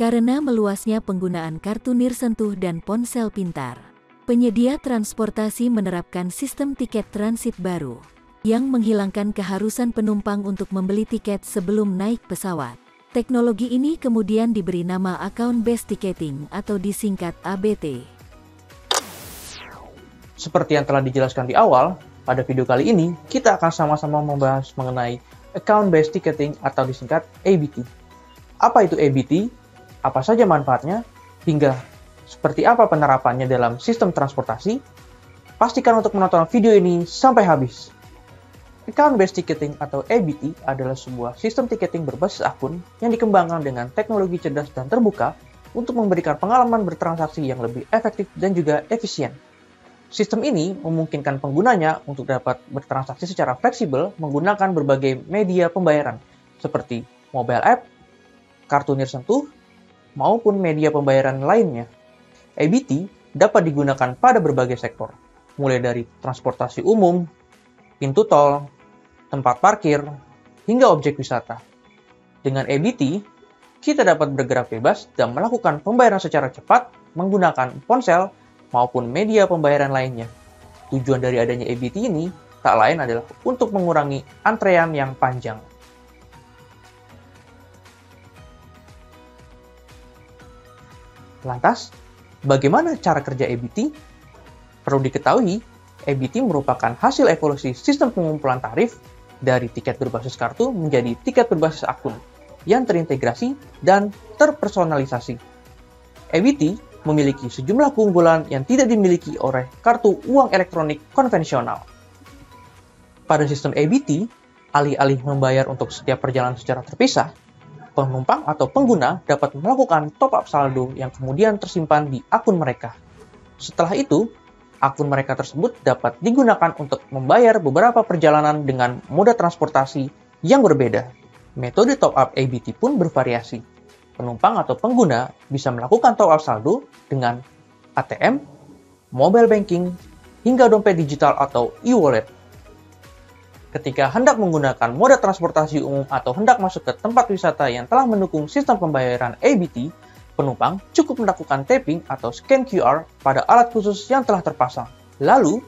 Karena meluasnya penggunaan kartu nirsentuh dan ponsel pintar, penyedia transportasi menerapkan sistem tiket transit baru yang menghilangkan keharusan penumpang untuk membeli tiket sebelum naik pesawat. Teknologi ini kemudian diberi nama Account-Based Ticketing atau disingkat ABT. Seperti yang telah dijelaskan di awal, pada video kali ini kita akan sama-sama membahas mengenai Account-Based Ticketing atau disingkat ABT. Apa itu ABT? Apa saja manfaatnya? Hingga seperti apa penerapannya dalam sistem transportasi? Pastikan untuk menonton video ini sampai habis. Account-Based Ticketing atau ABT adalah sebuah sistem tiketing berbasis akun yang dikembangkan dengan teknologi cerdas dan terbuka untuk memberikan pengalaman bertransaksi yang lebih efektif dan juga efisien. Sistem ini memungkinkan penggunanya untuk dapat bertransaksi secara fleksibel menggunakan berbagai media pembayaran seperti mobile app, kartu nirsentuh, maupun media pembayaran lainnya. ABT dapat digunakan pada berbagai sektor, mulai dari transportasi umum, pintu tol, tempat parkir, hingga objek wisata. Dengan ABT, kita dapat bergerak bebas dan melakukan pembayaran secara cepat menggunakan ponsel maupun media pembayaran lainnya. Tujuan dari adanya ABT ini tak lain adalah untuk mengurangi antrean yang panjang. Lantas, bagaimana cara kerja ABT? Perlu diketahui, ABT merupakan hasil evolusi sistem pengumpulan tarif dari tiket berbasis kartu menjadi tiket berbasis akun yang terintegrasi dan terpersonalisasi. ABT memiliki sejumlah keunggulan yang tidak dimiliki oleh kartu uang elektronik konvensional. Pada sistem ABT, alih-alih membayar untuk setiap perjalanan secara terpisah, penumpang atau pengguna dapat melakukan top-up saldo yang kemudian tersimpan di akun mereka. Setelah itu, akun mereka tersebut dapat digunakan untuk membayar beberapa perjalanan dengan moda transportasi yang berbeda. Metode top-up ABT pun bervariasi. Penumpang atau pengguna bisa melakukan top-up saldo dengan ATM, mobile banking, hingga dompet digital atau e-wallet. Ketika hendak menggunakan moda transportasi umum atau hendak masuk ke tempat wisata yang telah mendukung sistem pembayaran ABT, penumpang cukup melakukan tapping atau scan QR pada alat khusus yang telah terpasang. Lalu,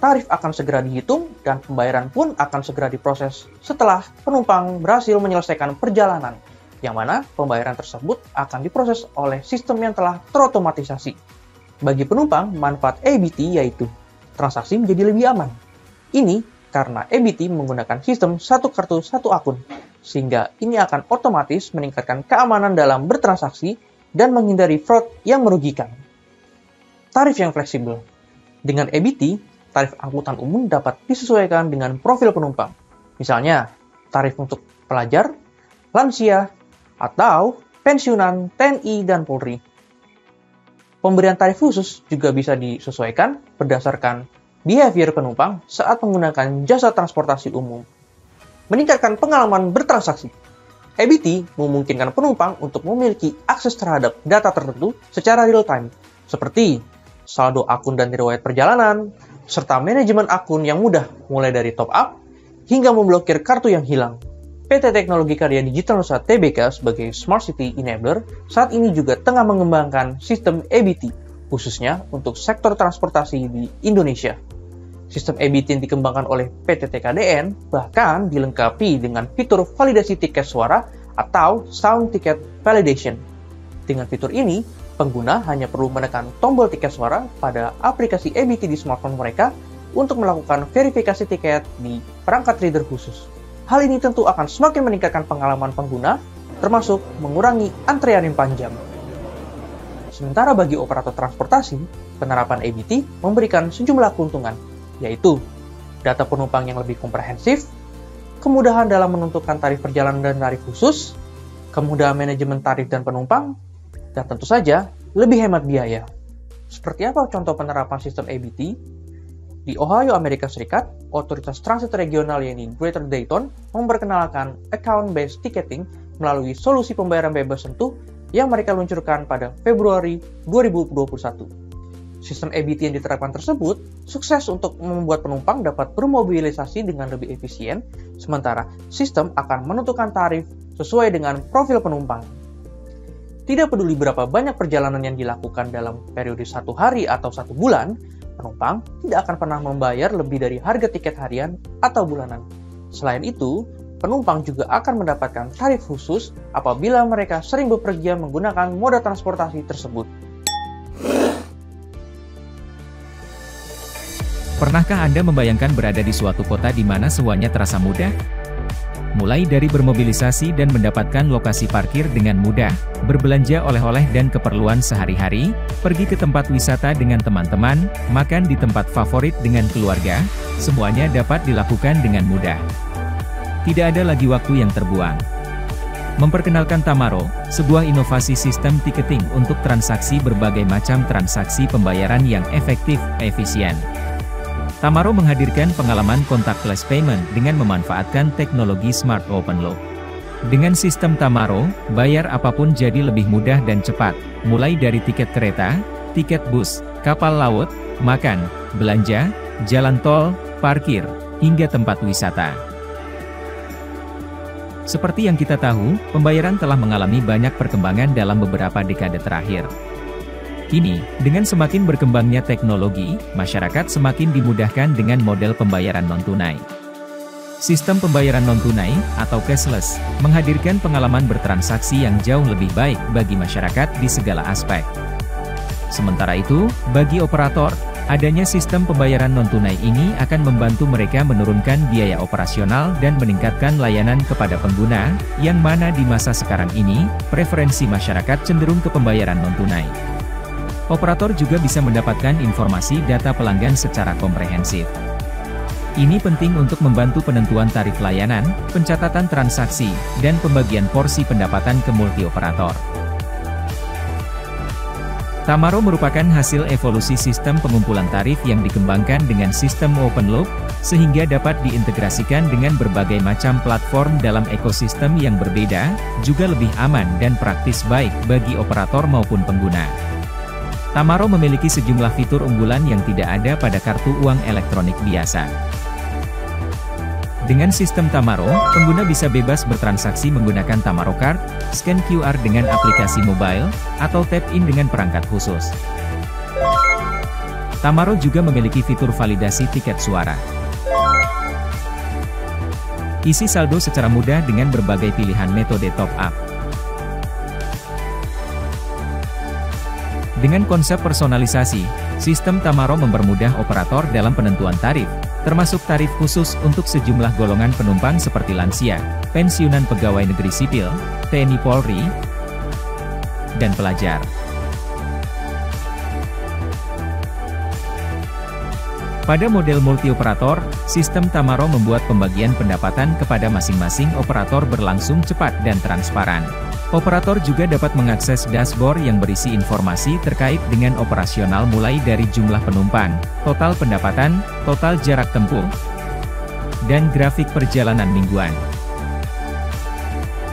tarif akan segera dihitung dan pembayaran pun akan segera diproses setelah penumpang berhasil menyelesaikan perjalanan, yang mana pembayaran tersebut akan diproses oleh sistem yang telah terotomatisasi. Bagi penumpang, manfaat ABT yaitu transaksi menjadi lebih aman. Ini karena ABT menggunakan sistem satu kartu satu akun, sehingga ini akan otomatis meningkatkan keamanan dalam bertransaksi dan menghindari fraud yang merugikan. Tarif yang fleksibel. Dengan ABT, tarif angkutan umum dapat disesuaikan dengan profil penumpang. Misalnya, tarif untuk pelajar, lansia, atau pensiunan TNI dan Polri. Pemberian tarif khusus juga bisa disesuaikan berdasarkan behavior penumpang saat menggunakan jasa transportasi umum. Meningkatkan pengalaman bertransaksi. ABT memungkinkan penumpang untuk memiliki akses terhadap data tertentu secara real-time, seperti saldo akun dan riwayat perjalanan, serta manajemen akun yang mudah mulai dari top-up hingga memblokir kartu yang hilang. PT Teknologi Karya Digital Nusa Tbk sebagai Smart City Enabler saat ini juga tengah mengembangkan sistem ABT, khususnya untuk sektor transportasi di Indonesia. Sistem ABT yang dikembangkan oleh PT TKDN bahkan dilengkapi dengan fitur validasi tiket suara atau Sound Ticket Validation. Dengan fitur ini, pengguna hanya perlu menekan tombol tiket suara pada aplikasi ABT di smartphone mereka untuk melakukan verifikasi tiket di perangkat reader khusus. Hal ini tentu akan semakin meningkatkan pengalaman pengguna, termasuk mengurangi antrean yang panjang. Sementara bagi operator transportasi, penerapan ABT memberikan sejumlah keuntungan, yaitu data penumpang yang lebih komprehensif, kemudahan dalam menentukan tarif perjalanan dan tarif khusus, kemudahan manajemen tarif dan penumpang, dan tentu saja lebih hemat biaya. Seperti apa contoh penerapan sistem ABT? Di Ohio, Amerika Serikat, otoritas transit regional yaitu Greater Dayton memperkenalkan account-based ticketing melalui solusi pembayaran bebas sentuh yang mereka luncurkan pada Februari 2021. Sistem ABT yang diterapkan tersebut sukses untuk membuat penumpang dapat bermobilisasi dengan lebih efisien, sementara sistem akan menentukan tarif sesuai dengan profil penumpang. Tidak peduli berapa banyak perjalanan yang dilakukan dalam periode 1 hari atau 1 bulan, penumpang tidak akan pernah membayar lebih dari harga tiket harian atau bulanan. Selain itu, penumpang juga akan mendapatkan tarif khusus apabila mereka sering bepergian menggunakan moda transportasi tersebut. Pernahkah Anda membayangkan berada di suatu kota di mana semuanya terasa mudah? Mulai dari bermobilisasi dan mendapatkan lokasi parkir dengan mudah, berbelanja oleh-oleh dan keperluan sehari-hari, pergi ke tempat wisata dengan teman-teman, makan di tempat favorit dengan keluarga, semuanya dapat dilakukan dengan mudah. Tidak ada lagi waktu yang terbuang. Memperkenalkan Tamaro, sebuah inovasi sistem tiketing untuk transaksi berbagai macam transaksi pembayaran yang efektif, efisien. Tamaro menghadirkan pengalaman contactless payment dengan memanfaatkan teknologi Smart Open Loop. Dengan sistem Tamaro, bayar apapun jadi lebih mudah dan cepat, mulai dari tiket kereta, tiket bus, kapal laut, makan, belanja, jalan tol, parkir, hingga tempat wisata. Seperti yang kita tahu, pembayaran telah mengalami banyak perkembangan dalam beberapa dekade terakhir. Kini, dengan semakin berkembangnya teknologi, masyarakat semakin dimudahkan dengan model pembayaran non-tunai. Sistem pembayaran non-tunai, atau cashless, menghadirkan pengalaman bertransaksi yang jauh lebih baik bagi masyarakat di segala aspek. Sementara itu, bagi operator, adanya sistem pembayaran non-tunai ini akan membantu mereka menurunkan biaya operasional dan meningkatkan layanan kepada pengguna, yang mana di masa sekarang ini, preferensi masyarakat cenderung ke pembayaran non-tunai. Operator juga bisa mendapatkan informasi data pelanggan secara komprehensif. Ini penting untuk membantu penentuan tarif layanan, pencatatan transaksi, dan pembagian porsi pendapatan ke multi-operator. Tamaro merupakan hasil evolusi sistem pengumpulan tarif yang dikembangkan dengan sistem open loop, sehingga dapat diintegrasikan dengan berbagai macam platform dalam ekosistem yang berbeda, juga lebih aman dan praktis baik bagi operator maupun pengguna. Tamaro memiliki sejumlah fitur unggulan yang tidak ada pada kartu uang elektronik biasa. Dengan sistem Tamaro, pengguna bisa bebas bertransaksi menggunakan Tamaro Card, scan QR dengan aplikasi mobile, atau tap-in dengan perangkat khusus. Tamaro juga memiliki fitur validasi tiket suara. Isi saldo secara mudah dengan berbagai pilihan metode top-up. Dengan konsep personalisasi, sistem Tamaro mempermudah operator dalam penentuan tarif, termasuk tarif khusus untuk sejumlah golongan penumpang seperti lansia, pensiunan pegawai negeri sipil, TNI Polri, dan pelajar. Pada model multi-operator, sistem Tamaro membuat pembagian pendapatan kepada masing-masing operator berlangsung cepat dan transparan. Operator juga dapat mengakses dashboard yang berisi informasi terkait dengan operasional mulai dari jumlah penumpang, total pendapatan, total jarak tempuh, dan grafik perjalanan mingguan.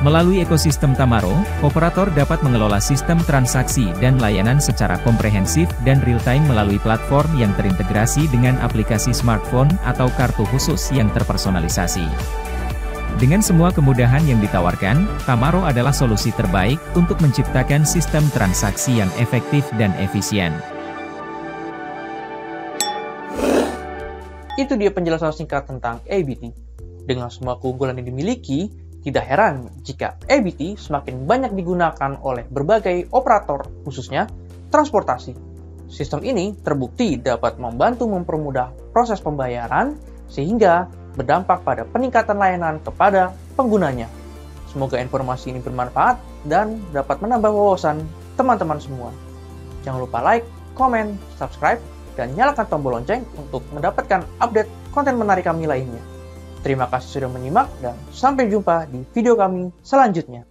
Melalui ekosistem Tamaro, operator dapat mengelola sistem transaksi dan layanan secara komprehensif dan real-time melalui platform yang terintegrasi dengan aplikasi smartphone atau kartu khusus yang terpersonalisasi. Dengan semua kemudahan yang ditawarkan, Tamaro adalah solusi terbaik untuk menciptakan sistem transaksi yang efektif dan efisien. Itu dia penjelasan singkat tentang EBT. Dengan semua keunggulan yang dimiliki, tidak heran jika EBT semakin banyak digunakan oleh berbagai operator, khususnya transportasi. Sistem ini terbukti dapat membantu mempermudah proses pembayaran, sehingga berdampak pada peningkatan layanan kepada penggunanya. Semoga informasi ini bermanfaat dan dapat menambah wawasan teman-teman semua. Jangan lupa like, komen, subscribe, dan nyalakan tombol lonceng untuk mendapatkan update konten menarik kami lainnya. Terima kasih sudah menyimak dan sampai jumpa di video kami selanjutnya.